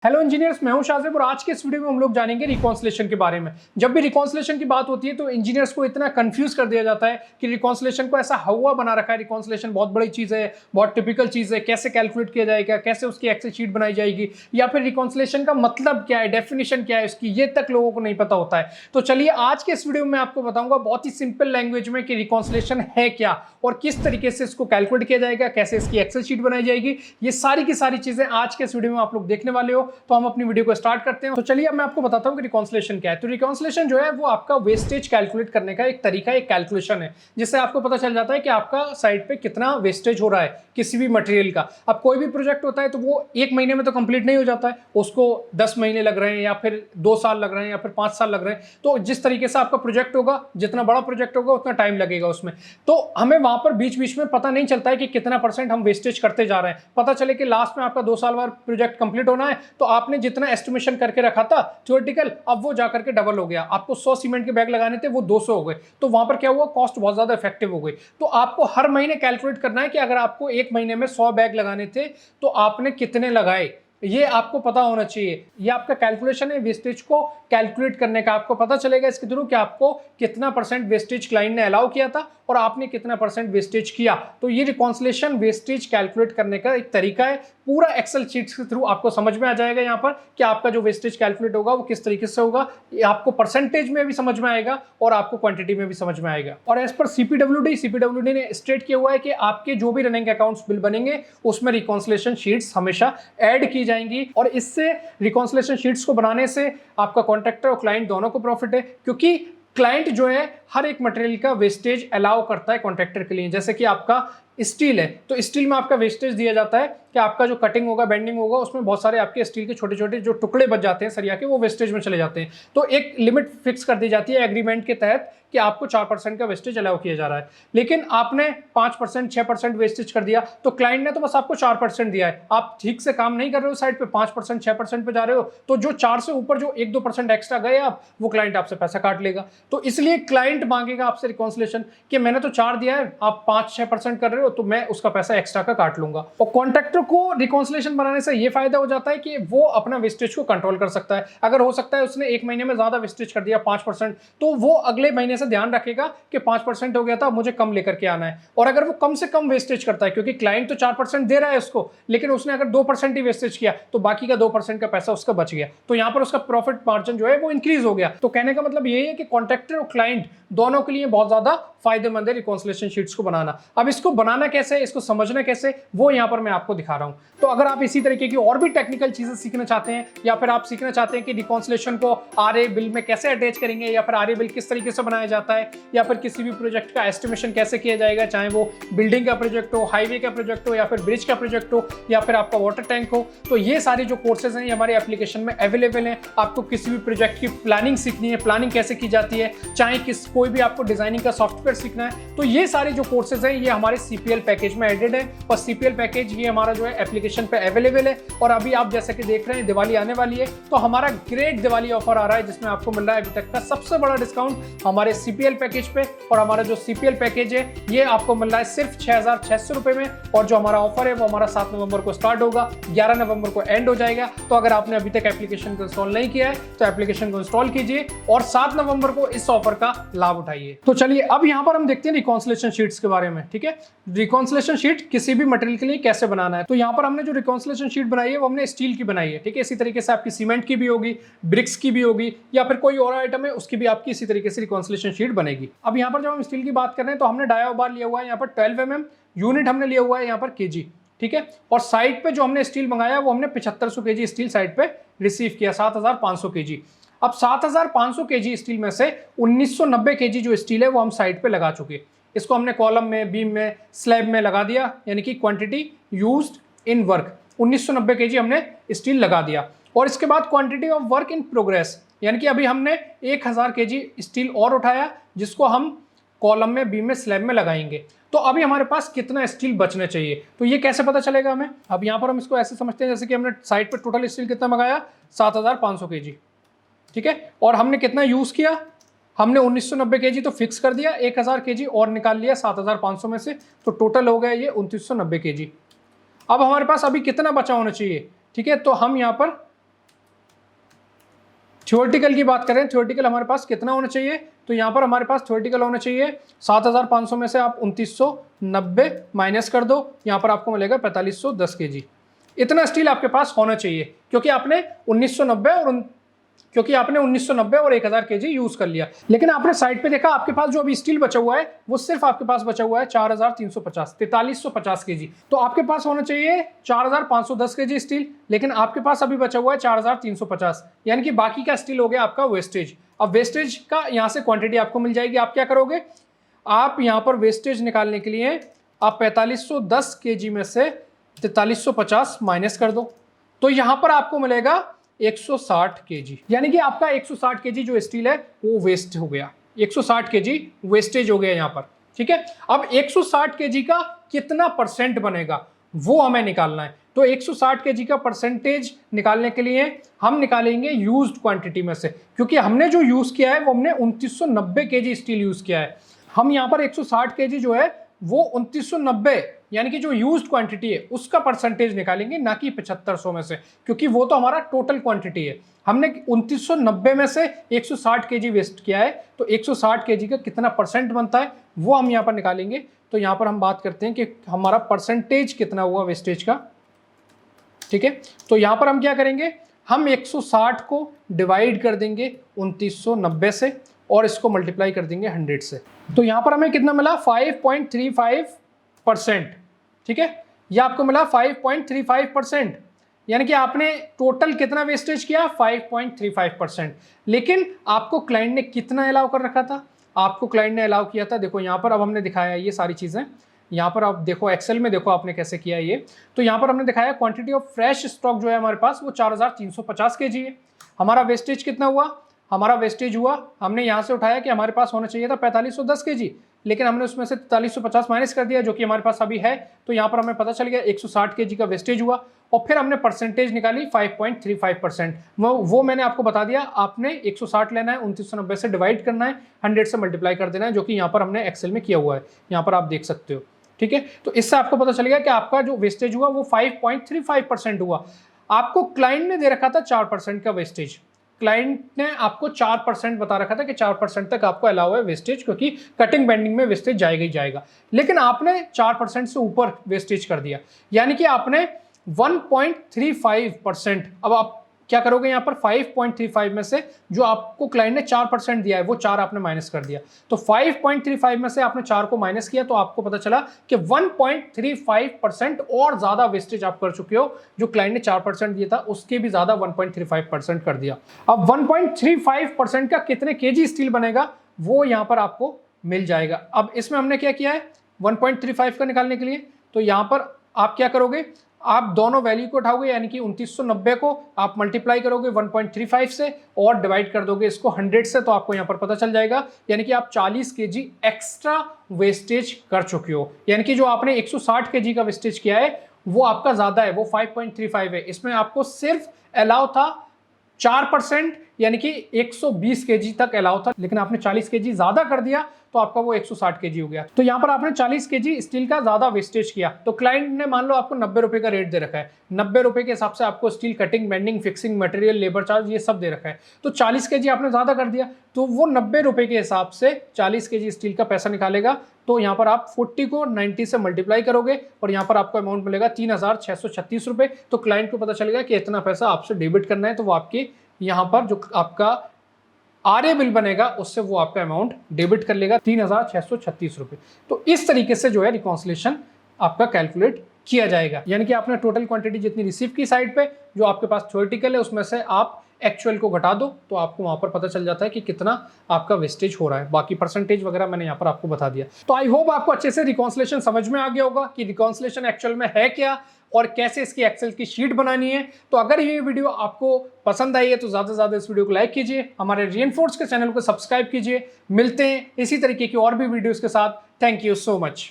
Hello engineers, मैं हूं शाजिब और आज के इस वीडियो में हम लोग जानेंगे रिकॉन्सिलेशन के बारे में। जब भी रिकॉन्सिलेशन की बात होती है तो इंजीनियर्स को इतना कंफ्यूज कर दिया जाता है कि रिकॉन्सिलेशन को ऐसा हवा बना रखा है। रिकॉन्सिलेशन बहुत बड़ी चीज़ है, बहुत टिपिकल चीज़ है, कैसे कैलकुलेट किया जाएगा, कैसे उसकी एक्सेल शीट बनाई जाएगी, या फिर रिकॉन्सिलेशन का मतलब क्या है, डेफिनेशन क्या है उसकी, ये तक लोगों को नहीं पता होता है। तो चलिए आज के इस वीडियो में आपको बताऊंगा बहुत ही सिंपल लैंग्वेज में कि रिकॉन्सिलेशन है क्या और किस तरीके से इसको कैलकुलेट किया जाएगा, कैसे इसकी एक्सेल शीट बनाई जाएगी। ये सारी की सारी चीज़ें आज के इस वीडियो में आप लोग देखने वाले हो। तो हम अपनी वीडियो को स्टार्ट करते हैं। तो चलिए अब मैं आपको बताता हूं कि रिकॉन्सिलेशन क्या है। तो रिकॉन्सिलेशन जो है वो आपका वेस्टेज कैलकुलेट करने का एक तरीका, एक कैलकुलेशन है, जिससे आपको पता चल जाता है कि आपका साइट पे कितना वेस्टेज हो रहा है किसी भी मटेरियल का। अब कोई भी प्रोजेक्ट होता है तो वो एक महीने में तो कंप्लीट नहीं हो जाता है, उसको 10 महीने लग रहे हैं या फिर 2 साल लग रहे हैं या फिर 5 साल लग रहे हैं। तो जिस तरीके से आपका प्रोजेक्ट होगा, जितना बड़ा प्रोजेक्ट होगा उतना टाइम लगेगा उसमें। तो हमें वहां पर बीच बीच में पता नहीं चलता है कि कितना परसेंट हम वेस्टेज करते जा रहे हैं। पता चले कि लास्ट में आपका 2 साल बाद प्रोजेक्ट कंप्लीट होना है तो आपने जितना एस्टिमेशन करके रखा था थ्योरेटिकल, अब वो जाकर के डबल हो गया। आपको 100 सीमेंट के बैग लगाने थे, वो 200 हो गए। तो वहां पर क्या हुआ, कॉस्ट बहुत ज्यादा इफेक्टिव हो गई। तो आपको हर महीने कैलकुलेट करना है कि अगर आपको एक महीने में 100 बैग लगाने थे तो आपने कितने लगाए, ये आपको पता होना चाहिए। ये आपका कैलकुलेशन है वेस्टेज को कैलकुलेट करने का। आपको पता चलेगा इसके थ्रू कि आपको कितना परसेंट वेस्टेज क्लाइंट ने अलाउ किया था और आपने कितना परसेंट वेस्टेज किया। तो ये रिकॉन्सिलेशन वेस्टेज कैलकुलेट करने का एक तरीका है। पूरा एक्सेल शीट्स के थ्रू आपको समझ में आ जाएगा यहाँ पर कि आपका जो वेस्टेज कैलकुलेट होगा वो किस तरीके से होगा। ये आपको परसेंटेज में भी समझ में आएगा और आपको क्वांटिटी में भी समझ में आएगा। और एज पर सीपीडब्ल्यूडी ने स्टेट किया हुआ है कि आपके जो भी रनिंग अकाउंट्स बिल बनेंगे उसमें रिकॉन्सिलेशन शीट्स हमेशा ऐड की जाएंगी। और इससे रिकॉन्सिलेशन शीट्स को बनाने से आपका कॉन्ट्रैक्टर और क्लाइंट दोनों को प्रॉफिट है, क्योंकि क्लाइंट जो है हर एक मटेरियल का वेस्टेज अलाउ करता है कॉन्ट्रैक्टर के लिए। जैसे कि आपका स्टील है तो स्टील में आपका वेस्टेज दिया जाता है कि आपका जो कटिंग होगा, बेंडिंग होगा, उसमें बहुत सारे आपके स्टील के छोटे छोटे जो टुकड़े बच जाते हैं सरिया के, वो वेस्टेज में चले जाते हैं। तो एक लिमिट फिक्स कर दी जाती है एग्रीमेंट के तहत कि आपको 4% का वेस्टेज अलाउ किया जा रहा है। लेकिन आपने 5%, 6% वेस्टेज कर दिया तो क्लाइंट ने तो बस आपको 4% दिया है। आप ठीक से काम नहीं कर रहे हो साइड पे, 5%, 6% पे जा रहे हो, तो जो 4 से ऊपर जो 1-2% एक्स्ट्रा गए आप, वो क्लाइंट आपसे पैसा काट लेगा। तो इसलिए क्लाइंट मांगेगा आपसे रिकॉन्सिलेशन कि मैंने तो 4 दिया है, आप 5-6% कर रहे हो तो मैं उसका पैसा एक्स्ट्रा का काट लूंगा। और कॉन्ट्रैक्टर को रिकॉन्सिलेशन बनाने से ये फायदा हो जाता है कि वो अपना वेस्टेज को कंट्रोल कर सकता है। अगर हो सकता है उसने एक महीने में ज्यादा वेस्टेज कर दिया 5%, तो वो अगले महीने से ध्यान रखेगा कि 5% हो गया था, मुझे कम लेकर के आना है। और अगर वो कम से कम वेस्टेज करता है, क्योंकि क्लाइंट तो 4% दे रहा है उसको, लेकिन उसने अगर 2% ही वेस्टेज किया तो बाकी का 2% का पैसा उसका बच गया, तो यहां पर उसका प्रॉफिट मार्जिन जो है वो इंक्रीज हो गया। तो कहने का मतलब यही है कि कॉन्ट्रैक्टर और क्लाइंट दोनों के लिए बहुत ज्यादा फायदेमंद है रिकॉन्सिलेशन शीट्स को बनाना। अब इसको बनाना कैसे, इसको समझना कैसे, वो यहां पर मैं आपको दिखा रहा हूं। तो अगर आप इसी तरीके की और भी टेक्निकल चीजें सीखना चाहते हैं, या फिर आप सीखना चाहते हैं कि रिकॉन्सिलेशन को आरए बिल में कैसे अटैच करेंगे, या फिर आरए बिल किस तरीके से बनाया जाता है, या फिर किसी भी प्रोजेक्ट का एस्टिमेशन कैसे किया जाएगा, चाहे वो बिल्डिंग का प्रोजेक्ट हो, हाईवे का प्रोजेक्ट हो, या फिर ब्रिज का प्रोजेक्ट हो, या फिर आपका वाटर टैंक हो, तो ये सारी जो कोर्सेज हैं ये हमारे एप्लीकेशन में अवेलेबल हैं। आपको किसी भी प्रोजेक्ट की प्लानिंग सीखनी है, प्लानिंग कैसे की जाती है, चाहे कोई भी आपको डिजाइनिंग का सॉफ्टवेयर सीखना है, तो ये सारे जो कोर्सेज हैं ये हमारे सीपीएल पैकेज में एडेड है। और सीपीएल पैकेज ये हमारा जो है एप्लीकेशन पे अवेलेबल है। और अभी आप जैसे कि देख रहे हैं दिवाली आने वाली है, तो हमारा ग्रेट दिवाली ऑफर आ रहा है जिसमें आपको मिल रहा है अभी तक का सबसे बड़ा डिस्काउंट हमारे सीपीएल पैकेज पे। और हमारा जो सीपीएल पैकेज है ये आपको मिल रहा है सिर्फ 6,600 रुपए में। और जो हमारा ऑफर है वो हमारा 7 नवंबर को स्टार्ट होगा, 11 नवंबर को एंड हो जाएगा। तो अगर आपने अभी तक एप्लीकेशन को इंस्टॉल नहीं किया है तो एप्लीकेशन को इंस्टॉल कीजिए और 7 नवंबर को इस ऑफर का लाभ उठाइए। तो चलिए अब यहाँ पर हम देखते हैं रिकॉन्सिलेशन शीट्स के बारे में। ठीक है, रिकॉन्सिलेशन शीट किसी भी मटेरियल के लिए कैसे बनाना है। तो यहाँ पर हमने जो रिकॉन्सिलेशन शीट बनाई है वो हमने स्टील की बनाई है। ठीक है, इसी तरीके से आपकी सीमेंट की भी होगी, ब्रिक्स की भी होगी, या फिर कोई और आइटम है उसकी भी आपकी इसी तरीके से रिकॉन्सिलेशन शीट बनेगी। अब यहाँ पर जब हम स्टील की बात कर रहे हैं तो हमने डाया बार लिया हुआ है यहाँ पर 12 mm, यूनिट हमने लिया हुआ है यहाँ पर केजी। ठीक है, और साइड पे जो हमने स्टील मंगाया वो हमने 7500 केजी स्टील साइड पे रिसीव किया, 7500 केजी। अब 7500 केजी स्टील में से 1990 केजी जो स्टील है वो हम साइड पे लगा चुके। इसको हमने कॉलम में, बीम में, स्लैब में लगा दिया, यानी कि quantity used in work 1990 KG हमने स्टील लगा दिया। और इसके बाद quantity of work in progress, यानी कि अभी हमने 1000 केजी स्टील और उठाया जिसको हम कॉलम में, बीम में, स्लैब में लगाएंगे। तो अभी हमारे पास कितना स्टील बचना चाहिए, तो ये कैसे पता चलेगा हमें। अब यहाँ पर हम इसको ऐसे समझते हैं जैसे कि हमने साइड पे टोटल स्टील कितना मंगाया, 7500 केजी। ठीक है, और हमने कितना यूज किया, हमने 1990 केजी तो फिक्स कर दिया, 1000 केजी और निकाल लिया 7500 में से, तो टोटल हो गया ये 2990 केजी। अब हमारे पास अभी कितना बचा होना चाहिए। ठीक है, तो हम यहाँ पर थ्योरेटिकल की बात करें, थ्योरेटिकल हमारे पास कितना होना चाहिए, तो यहाँ पर हमारे पास थ्योरेटिकल होना चाहिए 7500 में से आप 2990 माइनस कर दो, यहाँ पर आपको मिलेगा 4510 kg। इतना स्टील आपके पास होना चाहिए, क्योंकि आपने 1990 और 1000 kg यूज कर लिया। लेकिन आपने साइड पे देखा आपके पास जो अभी स्टील बचा हुआ है वो सिर्फ आपके पास बचा हुआ है 4350 4350 kg। तो आपके पास होना चाहिए 4510 kg स्टील, लेकिन आपके पास अभी बचा हुआ है 4350, यानी कि बाकी का स्टील हो गया आपका वेस्टेज। अब वेस्टेज का यहाँ से क्वांटिटी आपको मिल जाएगी। आप क्या करोगे, आप यहाँ पर वेस्टेज निकालने के लिए आप 4510 kg में से 4350 माइनस कर दो, तो यहां पर आपको मिलेगा 160 kg, यानी कि आपका 160 kg जो स्टील है वो वेस्ट हो गया। 160 kg वेस्टेज हो गया यहां पर, ठीक है। अब 160 kg का कितना परसेंट बनेगा वो हमें निकालना है। तो 160 kg का परसेंटेज निकालने के लिए हम निकालेंगे यूज्ड क्वांटिटी में से, क्योंकि हमने जो यूज किया है वो हमने 2990 kg स्टील यूज किया है। हम यहाँ पर 160 kg जो है वो 2990 यानी कि जो यूज्ड क्वांटिटी है उसका परसेंटेज निकालेंगे, ना कि 7500 में से, क्योंकि वो तो हमारा टोटल क्वांटिटी है। हमने 2990 में से 160 kg वेस्ट किया है, तो 160 kg का कितना परसेंट बनता है वो हम यहाँ पर निकालेंगे। तो यहाँ पर हम बात करते हैं कि हमारा परसेंटेज कितना हुआ वेस्टेज का, ठीक है। तो यहाँ पर हम क्या करेंगे, हम 160 को डिवाइड कर देंगे 2990 से और इसको मल्टीप्लाई कर देंगे 100 से। तो यहाँ पर हमें कितना मिला 5.35%, ठीक है। यह आपको मिला 5.35%, यानी कि आपने टोटल कितना वेस्टेज किया 5.35%। लेकिन आपको क्लाइंट ने कितना अलाउ कर रखा था, आपको क्लाइंट ने अलाउ किया था, देखो यहाँ पर अब हमने दिखाया ये सारी चीज़ें। यहाँ पर आप देखो एक्सेल में देखो आपने कैसे किया ये। तो यहाँ पर हमने दिखाया क्वांटिटी ऑफ फ्रेश स्टॉक जो है हमारे पास वो 4350 kg है। हमारा वेस्टेज कितना हुआ, हमारा वेस्टेज हुआ, हमने यहाँ से उठाया कि हमारे पास होना चाहिए था 4510 kg, लेकिन हमने उसमें से 4350 माइनस कर दिया जो कि हमारे पास अभी है। तो यहाँ पर हमें पता चल गया 160 kg का वेस्टेज हुआ। और फिर हमने परसेंटेज निकाली 5.35%। वो मैंने आपको बता दिया, आपने 160 लेना है, 2990 से डिवाइड करना है, 100 से मल्टीप्लाई कर देना है, जो कि यहाँ पर हमने एक्सेल में किया हुआ है, यहाँ पर आप देख सकते हो, ठीक है। तो इससे आपको पता चलेगा कि आपका जो वेस्टेज हुआ वो 5.35% हुआ। आपको क्लाइंट ने दे रखा था 4% का वेस्टेज, क्लाइंट ने आपको 4% बता रखा था कि 4% तक आपको अलाउ है वेस्टेज, क्योंकि कटिंग बेंडिंग में वेस्टेज जाएगा ही जाएगा। लेकिन आपने 4% से ऊपर वेस्टेज कर दिया, यानी कि आपने 1.35%। अब आप क्या करोगे, यहाँ पर 5.35 में से जो आपको क्लाइंट ने 4% दिया है वो 4 आपने माइनस कर दिया। तो 5.35 में से आपने 4 को माइनस किया, तो आपको पता चला कि 1.35% और ज्यादा वेस्टेज आप कर चुके हो। जो क्लाइंट ने 4% दिया था उसके भी ज्यादा 1.35% कर दिया। अब 1.35% का कितने केजी स्टील बनेगा वो यहाँ पर आपको मिल जाएगा। अब इसमें हमने क्या किया है 1.35 का निकालने के लिए, तो यहाँ पर आप क्या करोगे, आप दोनों वैल्यू को उठाओगे, यानी कि 2990 को आप मल्टीप्लाई करोगे 1.35 से और डिवाइड कर दोगे इसको 100 से, तो आपको यहाँ पर पता चल जाएगा, यानी कि आप 40 kg एक्स्ट्रा वेस्टेज कर चुके हो। यानी कि जो आपने 160 kg का वेस्टेज किया है वो आपका ज्यादा है, वो 5.35 है। इसमें आपको सिर्फ अलाउ था 4%, यानी कि 120 kg तक अलाउ था, लेकिन आपने 40 kg ज्यादा कर दिया तो आपका वो 160 kg हो गया। तो यहाँ पर आपने 40 kg स्टील का ज्यादा वेस्टेज किया। तो क्लाइंट ने मान लो आपको 90 रुपए का रेट दे रखा है, 90 रुपए के हिसाब से आपको steel cutting, bending, fixing, material, labour charge ये सब दे रखा है। तो 40 kg आपने ज्यादा कर दिया, तो वो 90 रुपए के हिसाब से 40 kg स्टील का पैसा निकालेगा। तो यहाँ पर आप 40 को 90 से मल्टीप्लाई करोगे और यहाँ पर आपको अमाउंट मिलेगा 3636 रुपए। तो क्लाइंट को पता चलेगा कि इतना पैसा आपसे डेबिट करना है, तो वो आपके यहाँ पर जो आपका आरए बिल बनेगा उससे वो आपका अमाउंट डेबिट कर लेगा 3636 रुपए। तो इस तरीके से जो है रिकॉन्सिलेशन आपका कैलकुलेट किया जाएगा, यानी कि आपने टोटल क्वांटिटी जितनी रिसीव की साइड पे, जो आपके पास थ्योरेटिकल है उसमें से आप एक्चुअल को घटा दो, तो आपको वहां पर पता चल जाता है कि कितना आपका वेस्टेज हो रहा है। बाकी परसेंटेज वगैरह मैंने यहाँ पर आपको बता दिया। तो आई होप आपको अच्छे से रिकॉन्सिलेशन समझ में आ गया होगा कि रिकॉन्सिलेशन एक्चुअल में है क्या और कैसे इसकी एक्सेल की शीट बनानी है। तो अगर ये वीडियो आपको पसंद आई है तो ज़्यादा से ज़्यादा इस वीडियो को लाइक कीजिए, हमारे रीइंफोर्स के चैनल को सब्सक्राइब कीजिए। मिलते हैं इसी तरीके की और भी वीडियोस के साथ। Thank you so much.